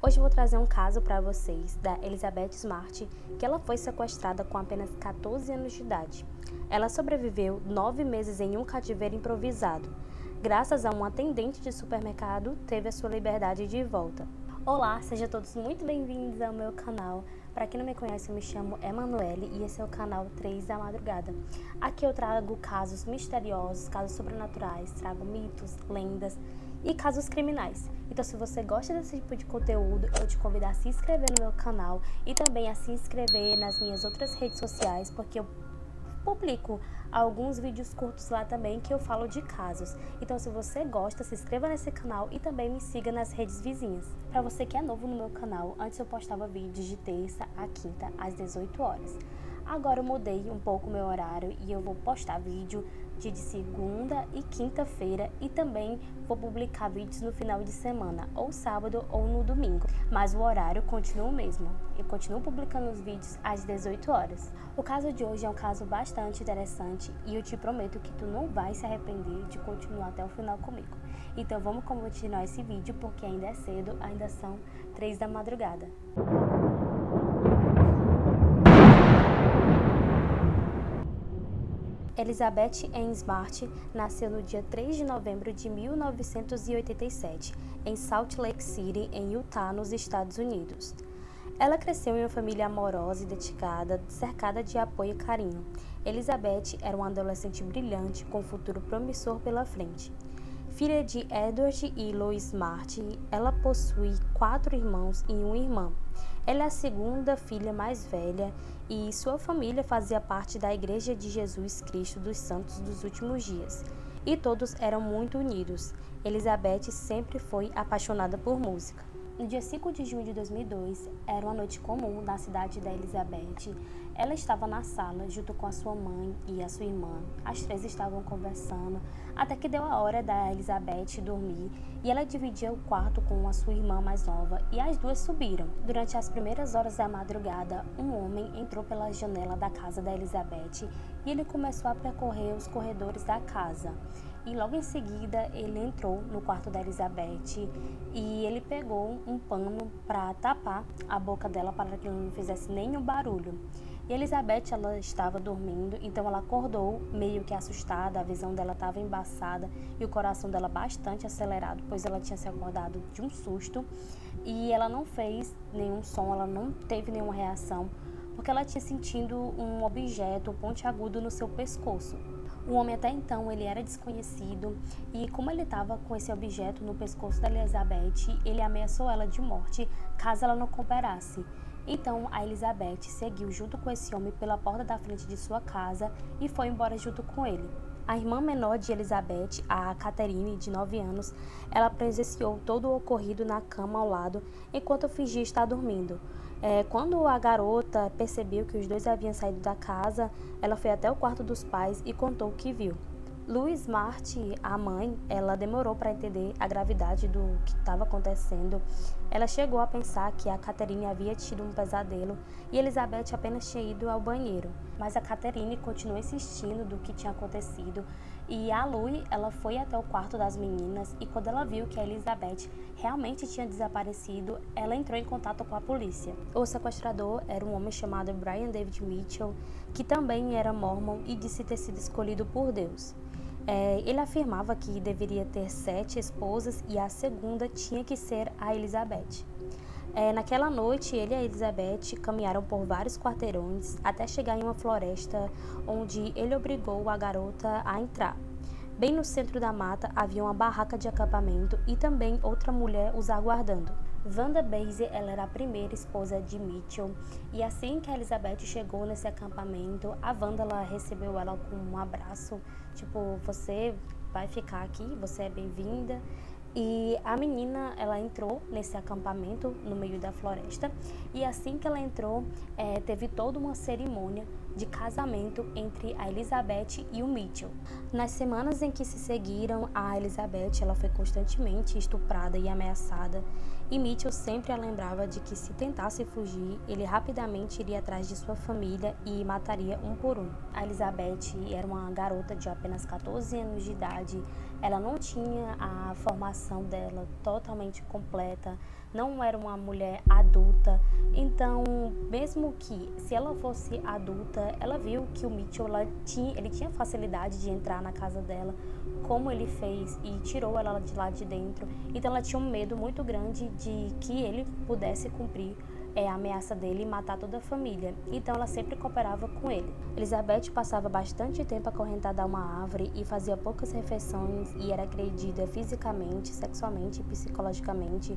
Hoje eu vou trazer um caso para vocês da Elizabeth Smart, que ela foi sequestrada com apenas 14 anos de idade. Ela sobreviveu 9 meses em um cativeiro improvisado. Graças a um atendente de supermercado, teve a sua liberdade de volta. Olá, sejam todos muito bem-vindos ao meu canal. Para quem não me conhece, eu me chamo Emanuele e esse é o canal 3 da Madrugada. Aqui eu trago casos misteriosos, casos sobrenaturais, trago mitos, lendas e casos criminais. Então, se você gosta desse tipo de conteúdo, eu te convido a se inscrever no meu canal e também a se inscrever nas minhas outras redes sociais, porque eu publico alguns vídeos curtos lá também que eu falo de casos. Então, se você gosta, se inscreva nesse canal e também me siga nas redes vizinhas. Para você que é novo no meu canal, antes eu postava vídeos de terça a quinta às 18 horas. Agora eu mudei um pouco o meu horário e eu vou postar vídeo de segunda e quinta-feira e também vou publicar vídeos no final de semana, ou sábado ou no domingo. Mas o horário continua o mesmo. Eu continuo publicando os vídeos às 18 horas. O caso de hoje é um caso bastante interessante e eu te prometo que tu não vai se arrepender de continuar até o final comigo. Então vamos continuar esse vídeo porque ainda é cedo, ainda são 3 da madrugada. Elizabeth Ann Smart nasceu no dia 3 de novembro de 1987, em Salt Lake City, em Utah, nos Estados Unidos. Ela cresceu em uma família amorosa e dedicada, cercada de apoio e carinho. Elizabeth era uma adolescente brilhante, com um futuro promissor pela frente. Filha de Edward e Lois Smart, ela possui 4 irmãos e uma irmã. Ela é a segunda filha mais velha e sua família fazia parte da Igreja de Jesus Cristo dos Santos dos Últimos Dias. E todos eram muito unidos. Elizabeth sempre foi apaixonada por música. No dia 5 de junho de 2002, era uma noite comum na cidade da Elizabeth. Ela estava na sala junto com a sua mãe e a sua irmã. As 3 estavam conversando, até que deu a hora da Elizabeth dormir e ela dividia o quarto com a sua irmã mais nova e as duas subiram. Durante as primeiras horas da madrugada, um homem entrou pela janela da casa da Elizabeth e ele começou a percorrer os corredores da casa. E logo em seguida ele entrou no quarto da Elizabeth e ele pegou um pano para tapar a boca dela para que ela não fizesse nenhum barulho. E Elizabeth, ela estava dormindo, então ela acordou meio que assustada, a visão dela estava embaçada e o coração dela bastante acelerado, pois ela tinha se acordado de um susto e ela não fez nenhum som, ela não teve nenhuma reação, porque ela tinha sentido um objeto pontiagudo no seu pescoço. O homem até então ele era desconhecido e como ele estava com esse objeto no pescoço da Elizabeth, ele ameaçou ela de morte caso ela não cooperasse. Então a Elizabeth seguiu junto com esse homem pela porta da frente de sua casa e foi embora junto com ele. A irmã menor de Elizabeth, a Catherine, de 9 anos, ela presenciou todo o ocorrido na cama ao lado enquanto fingia estar dormindo. Quando a garota percebeu que os dois haviam saído da casa, ela foi até o quarto dos pais e contou o que viu. Lois Smart, a mãe, ela demorou para entender a gravidade do que estava acontecendo. Ela chegou a pensar que a Catherine havia tido um pesadelo e Elizabeth apenas tinha ido ao banheiro. Mas a Catherine continuou insistindo do que tinha acontecido e a Lois, ela foi até o quarto das meninas e quando ela viu que a Elizabeth realmente tinha desaparecido, ela entrou em contato com a polícia. O sequestrador era um homem chamado Brian David Mitchell, que também era mormon e disse ter sido escolhido por Deus. Ele afirmava que deveria ter 7 esposas e a segunda tinha que ser a Elizabeth. Naquela noite, ele e a Elizabeth caminharam por vários quarteirões até chegar em uma floresta onde ele obrigou a garota a entrar. Bem no centro da mata havia uma barraca de acampamento e também outra mulher os aguardando. Wanda Basie, ela era a primeira esposa de Mitchell e assim que a Elizabeth chegou nesse acampamento, a Wanda ela recebeu ela com um abraço, tipo, você vai ficar aqui, você é bem-vinda. E a menina, ela entrou nesse acampamento no meio da floresta e assim que ela entrou, teve toda uma cerimônia de casamento entre a Elizabeth e o Mitchell. Nas semanas em que se seguiram, a Elizabeth ela foi constantemente estuprada e ameaçada e Mitchell sempre a lembrava de que se tentasse fugir, ele rapidamente iria atrás de sua família e mataria um por um. A Elizabeth era uma garota de apenas 14 anos de idade, ela não tinha a formação dela totalmente completa, não era uma mulher adulta. Então, mesmo que se ela fosse adulta, ela viu que o Mitchell ele tinha facilidade de entrar na casa dela, como ele fez, e tirou ela de lá de dentro. Então ela tinha um medo muito grande de que ele pudesse cumprir a ameaça dele e matar toda a família. Então ela sempre cooperava com ele. Elizabeth passava bastante tempo acorrentada a uma árvore e fazia poucas refeições e era agredida fisicamente, sexualmente e psicologicamente.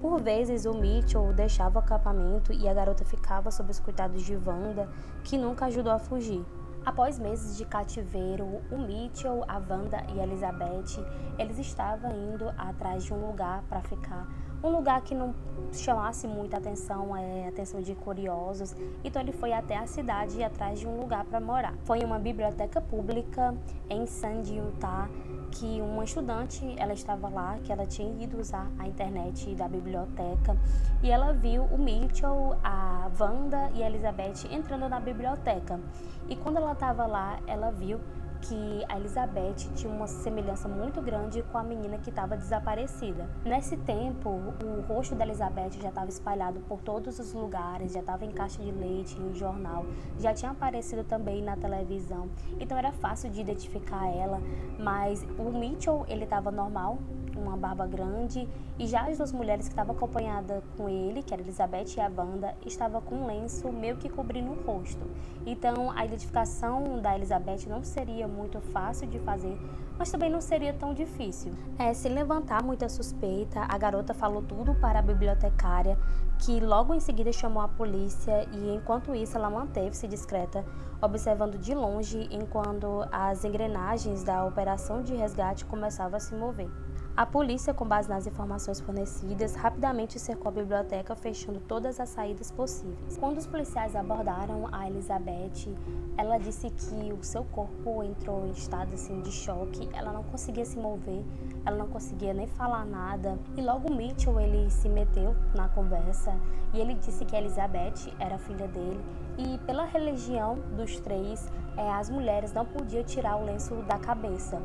Por vezes o Mitchell deixava o acampamento e a garota ficava sob os cuidados de Wanda, que nunca ajudou a fugir. Após meses de cativeiro, o Mitchell, a Wanda e a Elizabeth, eles estavam indo atrás de um lugar para ficar. Um lugar que não chamasse muita atenção, atenção de curiosos. Então ele foi até a cidade atrás de um lugar para morar. Foi em uma biblioteca pública em Sandy, Utah, que uma estudante, ela estava lá, que ela tinha ido usar a internet da biblioteca, e ela viu o Mitchell, a Wanda e a Elizabeth entrando na biblioteca. E quando ela estava lá, ela viu que a Elizabeth tinha uma semelhança muito grande com a menina que estava desaparecida. Nesse tempo, o rosto da Elizabeth já estava espalhado por todos os lugares, já estava em caixa de leite, em jornal, já tinha aparecido também na televisão. Então era fácil de identificar ela, mas o Mitchell, ele estava normal, uma barba grande, e já as duas mulheres que estavam acompanhadas com ele, que era a Elizabeth e a Wanda, estavam com um lenço meio que cobrindo o rosto. Então a identificação da Elizabeth não seria muito fácil de fazer, mas também não seria tão difícil. Sem levantar muita suspeita, a garota falou tudo para a bibliotecária, que logo em seguida chamou a polícia, e enquanto isso ela manteve-se discreta, observando de longe enquanto as engrenagens da operação de resgate começavam a se mover. A polícia, com base nas informações fornecidas, rapidamente cercou a biblioteca, fechando todas as saídas possíveis. Quando os policiais abordaram a Elizabeth, ela disse que o seu corpo entrou em estado assim, de choque, ela não conseguia se mover, ela não conseguia nem falar nada. E logo Mitchell, ele se meteu na conversa e ele disse que a Elizabeth era filha dele, e pela religião dos três, as mulheres não podiam tirar o lenço da cabeça.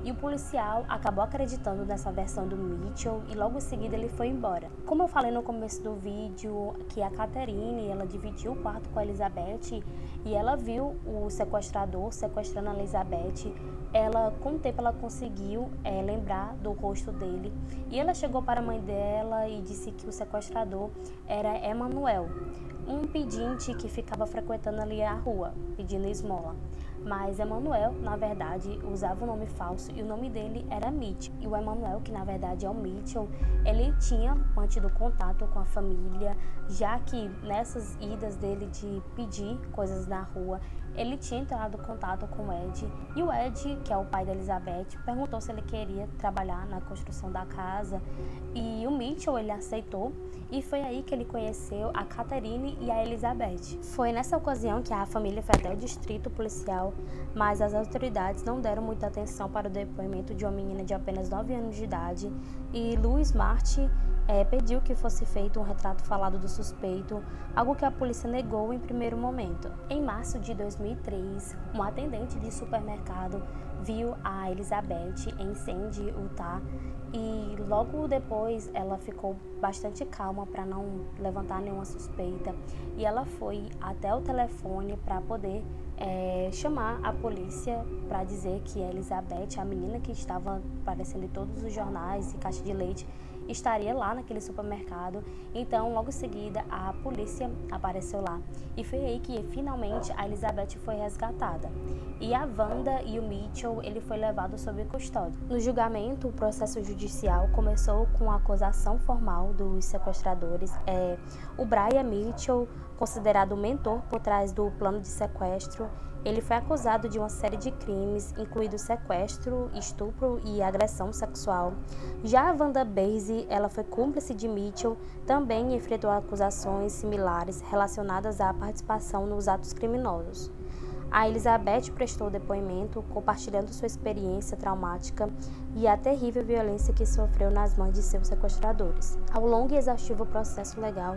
E o policial acabou acreditando nessa versão do Mitchell e logo em seguida ele foi embora. Como eu falei no começo do vídeo, que a Catherine, ela dividiu o quarto com a Elizabeth e ela viu o sequestrador sequestrando a Elizabeth. Com o tempo ela conseguiu lembrar do rosto dele, e ela chegou para a mãe dela e disse que o sequestrador era Emmanuel, um pedinte que ficava frequentando ali a rua, pedindo esmola. Mas Emmanuel, na verdade, usava um nome falso e o nome dele era Mitchell. E o Emmanuel, que na verdade é o Mitchell, ele tinha mantido contato com a família, já que nessas idas dele de pedir coisas na rua, ele tinha entrado em contato com o Ed. E o Ed, que é o pai da Elizabeth, perguntou se ele queria trabalhar na construção da casa. E o Mitchell, ele aceitou. E foi aí que ele conheceu a Catherine e a Elizabeth. Foi nessa ocasião que a família foi até o distrito policial, mas as autoridades não deram muita atenção para o depoimento de uma menina de apenas 9 anos de idade, e Louis Martin pediu que fosse feito um retrato falado do suspeito, algo que a polícia negou em primeiro momento. Em março de 2003, um atendente de supermercado viu a Elizabeth em Sandy, Utah, e logo depois ela ficou bastante calma para não levantar nenhuma suspeita, e ela foi até o telefone para poder chamar a polícia para dizer que a Elizabeth, a menina que estava aparecendo em todos os jornais e caixa de leite, estaria lá naquele supermercado. Então, logo em seguida, a polícia apareceu lá. E foi aí que, finalmente, a Elizabeth foi resgatada. E a Wanda e o Mitchell, ele foi levado sob custódia. No julgamento, o processo judicial começou com a acusação formal dos sequestradores. O Brian Mitchell, considerado o mentor por trás do plano de sequestro, ele foi acusado de uma série de crimes, incluindo sequestro, estupro e agressão sexual. Já a Wanda Basie, ela foi cúmplice de Mitchell, também enfrentou acusações similares relacionadas à participação nos atos criminosos. A Elizabeth prestou depoimento, compartilhando sua experiência traumática e a terrível violência que sofreu nas mãos de seus sequestradores. Ao longo e exaustivo processo legal,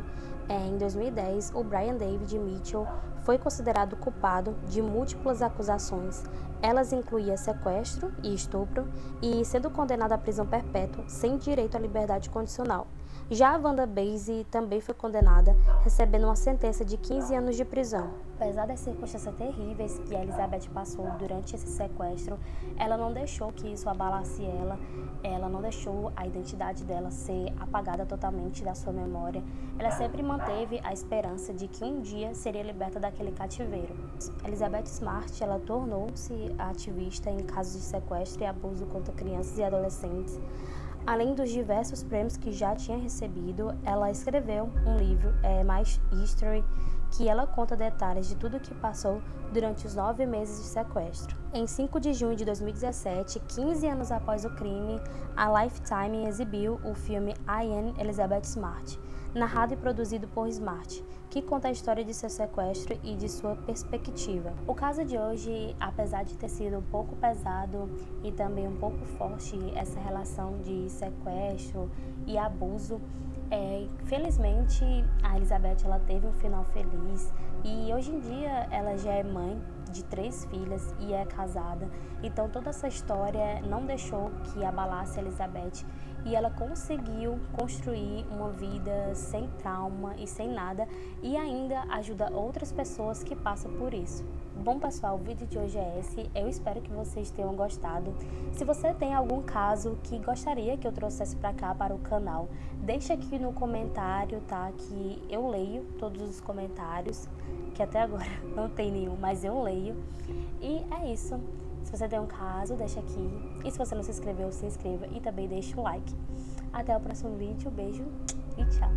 em 2010, o Brian David Mitchell foi considerado culpado de múltiplas acusações. Elas incluíam sequestro e estupro, e sendo condenado à prisão perpétua sem direito à liberdade condicional. Já a Wanda Bassey também foi condenada, recebendo uma sentença de 15 anos de prisão. Apesar das circunstâncias terríveis que a Elizabeth passou durante esse sequestro, ela não deixou que isso abalasse ela não deixou a identidade dela ser apagada totalmente da sua memória. Ela sempre manteve a esperança de que um dia seria liberta daquele cativeiro. Elizabeth Smart, ela tornou-se ativista em casos de sequestro e abuso contra crianças e adolescentes. Além dos diversos prêmios que já tinha recebido, ela escreveu um livro, My History, que ela conta detalhes de tudo o que passou durante os 9 meses de sequestro. Em 5 de junho de 2017, 15 anos após o crime, a Lifetime exibiu o filme I Am Elizabeth Smart, narrado e produzido por Smart, que conta a história de seu sequestro e de sua perspectiva. O caso de hoje, apesar de ter sido um pouco pesado e também um pouco forte essa relação de sequestro e abuso, felizmente a Elizabeth ela teve um final feliz e hoje em dia ela já é mãe de 3 filhas e é casada. Então toda essa história não deixou que abalasse a Elizabeth e ela conseguiu construir uma vida sem trauma e sem nada e ainda ajuda outras pessoas que passam por isso. Bom pessoal, o vídeo de hoje é esse, eu espero que vocês tenham gostado. Se você tem algum caso que gostaria que eu trouxesse para cá, para o canal, deixa aqui no comentário, tá? Que eu leio todos os comentários, que até agora não tem nenhum, mas eu leio. E é isso. Se você tem um caso, deixa aqui. E se você não se inscreveu, se inscreva e também deixa o like. Até o próximo vídeo, beijo e tchau!